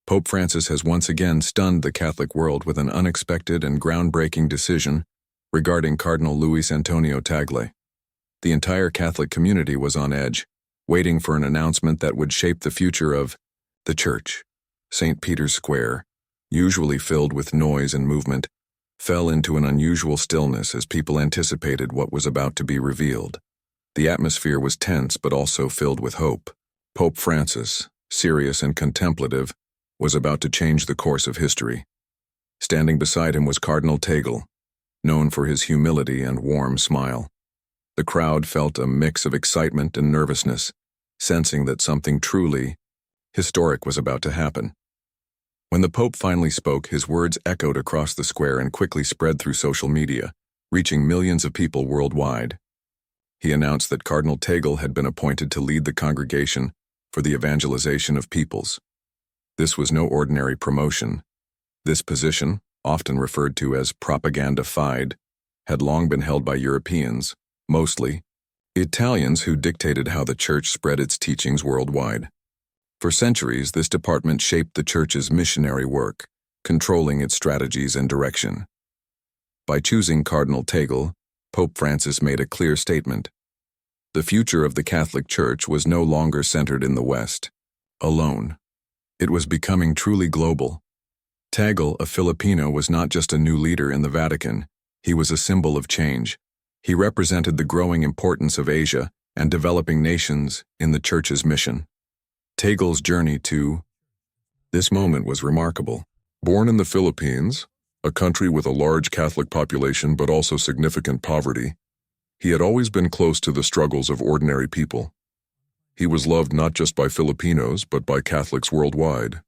Pope Francis has once again stunned the Catholic world with an unexpected and groundbreaking decision regarding Cardinal Luis Antonio Tagle. The entire Catholic community was on edge, waiting for an announcement that would shape the future of the Church. St. Peter's Square, usually filled with noise and movement, fell into an unusual stillness as people anticipated what was about to be revealed. The atmosphere was tense but also filled with hope. Pope Francis, serious and contemplative, was about to change the course of history. Standing beside him was Cardinal Tagle, known for his humility and warm smile. The crowd felt a mix of excitement and nervousness, sensing that something truly historic was about to happen. When the Pope finally spoke, his words echoed across the square and quickly spread through social media, reaching millions of people worldwide. He announced that Cardinal Tagle had been appointed to lead the congregation for the evangelization of peoples. This was no ordinary promotion. This position, often referred to as propaganda fide, had long been held by Europeans, mostly Italians, who dictated how the Church spread its teachings worldwide. For centuries, this department shaped the Church's missionary work, controlling its strategies and direction. By choosing Cardinal Tagle, Pope Francis made a clear statement. The future of the Catholic Church was no longer centered in the West, alone. It was becoming truly global. Tagle, a Filipino, was not just a new leader in the Vatican, he was a symbol of change. He represented the growing importance of Asia and developing nations in the Church's mission. Tagle's journey to this moment was remarkable. Born in the Philippines, a country with a large Catholic population but also significant poverty, he had always been close to the struggles of ordinary people. He was loved not just by Filipinos but by Catholics worldwide.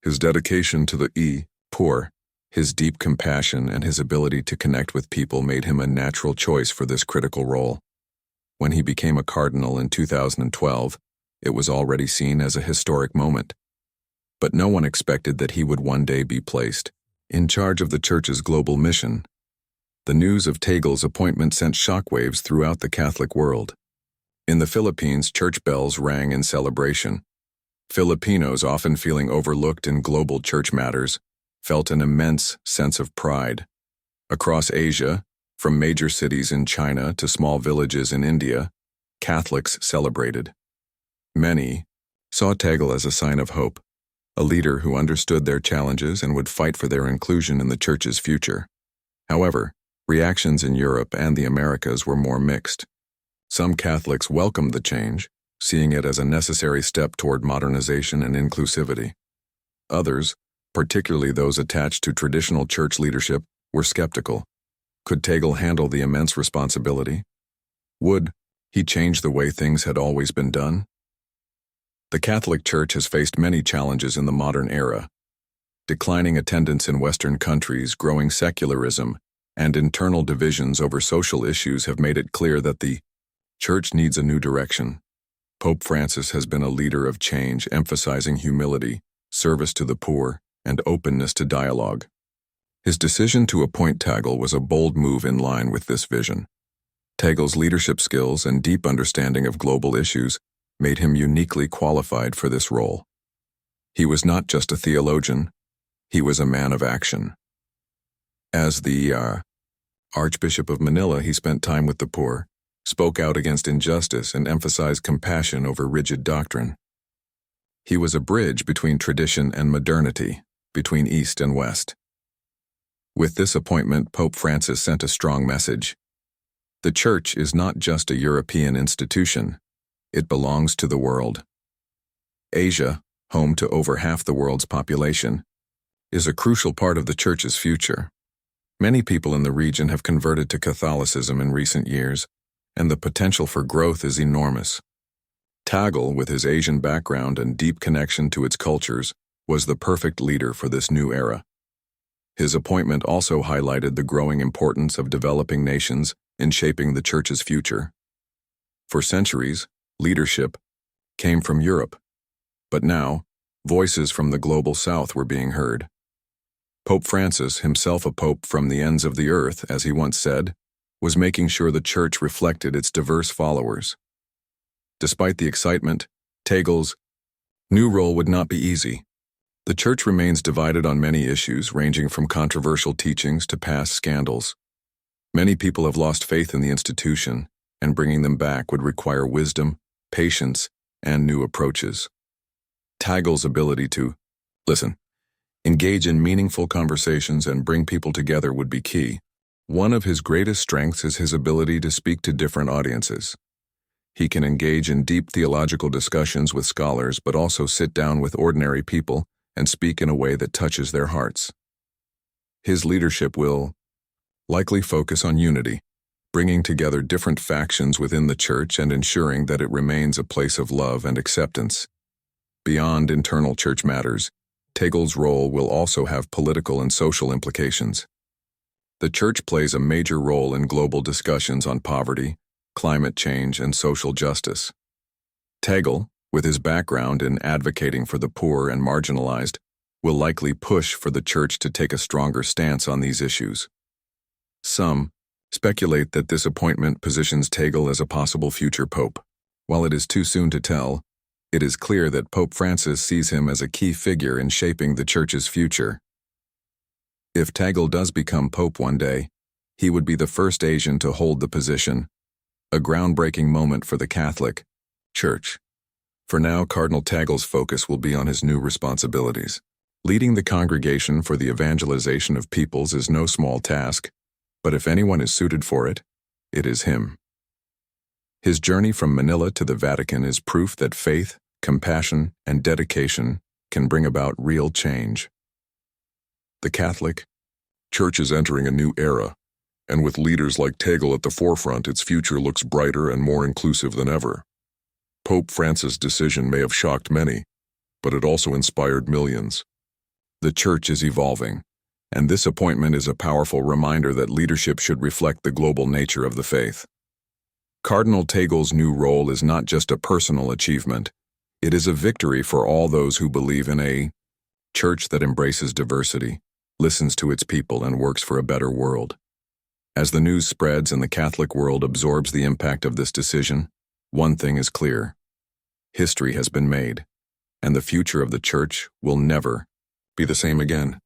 His dedication to the poor, his deep compassion, and his ability to connect with people made him a natural choice for this critical role. When he became a cardinal in 2012, it was already seen as a historic moment. But no one expected that he would one day be placed in charge of the Church's global mission. The news of Tagle's appointment sent shockwaves throughout the Catholic world. In the Philippines, church bells rang in celebration. Filipinos, often feeling overlooked in global church matters, felt an immense sense of pride. Across Asia, from major cities in China to small villages in India, Catholics celebrated. Many saw Tagle as a sign of hope, a leader who understood their challenges and would fight for their inclusion in the Church's future. However, reactions in Europe and the Americas were more mixed. Some Catholics welcomed the change, seeing it as a necessary step toward modernization and inclusivity. Others, particularly those attached to traditional church leadership, were skeptical. Could Tagle handle the immense responsibility? Would he change the way things had always been done? The Catholic Church has faced many challenges in the modern era. Declining attendance in Western countries, growing secularism, and internal divisions over social issues have made it clear that the Church needs a new direction. Pope Francis has been a leader of change, emphasizing humility, service to the poor, and openness to dialogue. His decision to appoint Tagle was a bold move in line with this vision. Tagle's leadership skills and deep understanding of global issues made him uniquely qualified for this role. He was not just a theologian, he was a man of action. As the Archbishop of Manila, he spent time with the poor, spoke out against injustice, and emphasized compassion over rigid doctrine. He was a bridge between tradition and modernity, between East and West. With this appointment, Pope Francis sent a strong message. The Church is not just a European institution, it belongs to the world. Asia, home to over half the world's population, is a crucial part of the Church's future. Many people in the region have converted to Catholicism in recent years, and the potential for growth is enormous. Tagle, with his Asian background and deep connection to its cultures, was the perfect leader for this new era. His appointment also highlighted the growing importance of developing nations in shaping the Church's future. For centuries, leadership came from Europe, but now, voices from the global South were being heard. Pope Francis, himself a pope from the ends of the earth, as he once said, was making sure the Church reflected its diverse followers. Despite the excitement, Tagle's new role would not be easy. The Church remains divided on many issues, ranging from controversial teachings to past scandals. Many people have lost faith in the institution, and bringing them back would require wisdom, patience, and new approaches. Tagle's ability to engage in meaningful conversations and bring people together would be key. One of his greatest strengths is his ability to speak to different audiences. He can engage in deep theological discussions with scholars, but also sit down with ordinary people and speak in a way that touches their hearts. His leadership will likely focus on unity, bringing together different factions within the Church and ensuring that it remains a place of love and acceptance. Beyond internal church matters, Tagle's role will also have political and social implications. The Church plays a major role in global discussions on poverty, climate change, and social justice. Tagle, with his background in advocating for the poor and marginalized, will likely push for the Church to take a stronger stance on these issues. Some speculate that this appointment positions Tagle as a possible future pope. While it is too soon to tell, it is clear that Pope Francis sees him as a key figure in shaping the Church's future. If Tagle does become pope one day, he would be the first Asian to hold the position, a groundbreaking moment for the Catholic Church. For now, Cardinal Tagle's focus will be on his new responsibilities. Leading the congregation for the evangelization of peoples is no small task, but if anyone is suited for it, it is him. His journey from Manila to the Vatican is proof that faith, compassion, and dedication can bring about real change. The Catholic Church is entering a new era, and with leaders like Tagle at the forefront, its future looks brighter and more inclusive than ever. Pope Francis' decision may have shocked many, but it also inspired millions. The Church is evolving, and this appointment is a powerful reminder that leadership should reflect the global nature of the faith. Cardinal Tagle's new role is not just a personal achievement, it is a victory for all those who believe in a Church that embraces diversity, listens to its people, and works for a better world. As the news spreads and the Catholic world absorbs the impact of this decision, one thing is clear: history has been made, and the future of the Church will never be the same again.